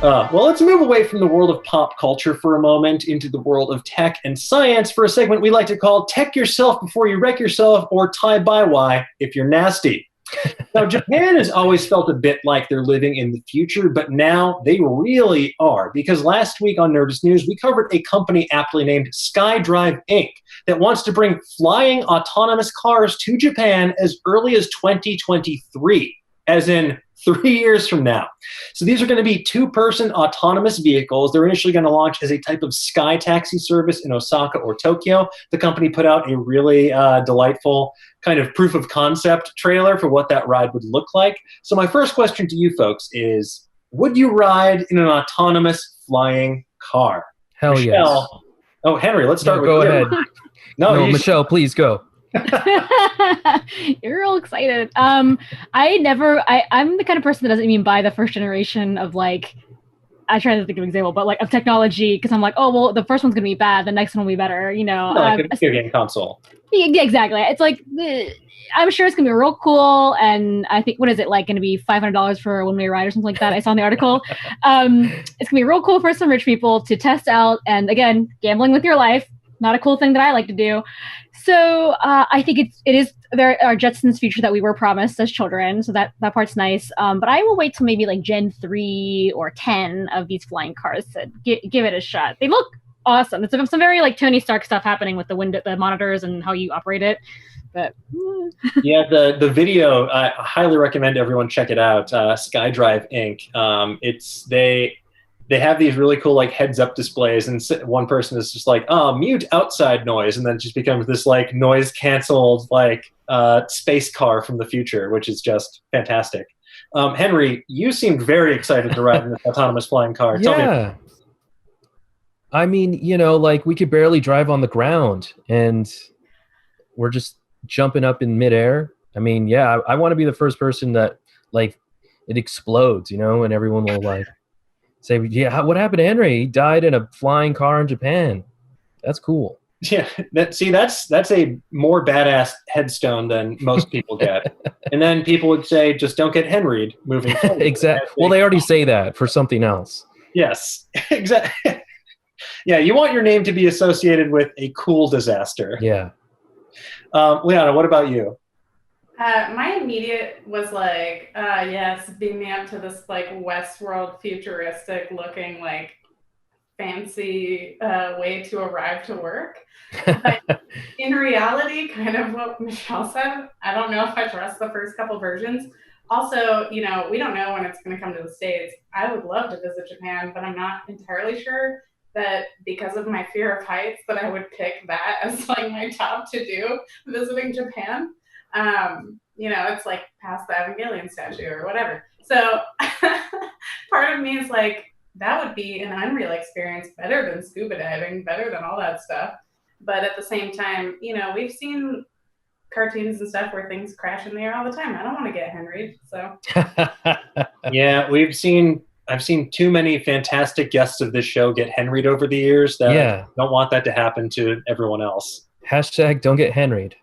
Well, let's move away from the world of pop culture for a moment into the world of tech and science for a segment we like to call Tech Yourself Before You Wreck Yourself, or Tie By Why If You're Nasty. Now, Japan has always felt a bit like they're living in the future, but now they really are. Because last week on Nerdist News, we covered a company aptly named SkyDrive Inc. that wants to bring flying autonomous cars to Japan as early as 2023, as in 3 years from now. So these are going to be two-person autonomous vehicles. They're initially going to launch as a type of sky taxi service in Osaka or Tokyo. The company put out a really delightful kind of proof of concept trailer for what that ride would look like. So my first question to you folks is, would you ride in an autonomous flying car? Hell Michelle, yes. Oh, Henry, let's start with go you. ahead. No, Michelle, please go. You're real excited. I'm the kind of person that doesn't even buy the first generation of like, I try to think of an example, but like of technology, because I'm like, oh, well, the first one's going to be bad, the next one will be better, you know. Like a video game console. Yeah, exactly. It's like, I'm sure it's going to be real cool, and I think, what is it, like going to be $500 for a one-way ride or something like that? I saw in the article. It's going to be real cool for some rich people to test out, and again, gambling with your life, not a cool thing that I like to do. So I think it is our Jetsons future that we were promised as children. So that part's nice. But I will wait till maybe like Gen 3 or 10 of these flying cars to give it a shot. They look awesome. It's some very like Tony Stark stuff happening with the monitors and how you operate it. But yeah, the video, I highly recommend everyone check it out. SkyDrive Inc. They have these really cool like heads up displays, and one person is just like, mute outside noise, and then it just becomes this like noise canceled like space car from the future, which is just fantastic. Henry, you seemed very excited to ride in this autonomous flying car. Tell me. I mean, you know, like we could barely drive on the ground and we're just jumping up in midair. I mean, yeah, I want to be the first person that like it explodes, you know, and everyone will like say, yeah, what happened to Henry? He died in a flying car in Japan. That's cool. Yeah, that's a more badass headstone than most people get. And then people would say, just don't get Henry'd moving forward. Exactly. Well, they already say that for something else. Yes, exactly. Yeah, you want your name to be associated with a cool disaster. Yeah. Liana, what about you? My immediate was like, yes, beam me up to this like Westworld futuristic looking like fancy way to arrive to work. But in reality, kind of what Michelle said, I don't know if I trust the first couple versions. Also, you know, we don't know when it's going to come to the States. I would love to visit Japan, but I'm not entirely sure that because of my fear of heights that I would pick that as like my top to do visiting Japan. You know, it's like past the Evangelion statue or whatever. So part of me is like, that would be an unreal experience, better than scuba diving, better than all that stuff. But at the same time, you know, we've seen cartoons and stuff where things crash in the air all the time. I don't want to get Henry, so. Yeah, I've seen too many fantastic guests of this show get Henry'd over the years that I don't want that to happen to everyone else. Hashtag don't get Henry'd.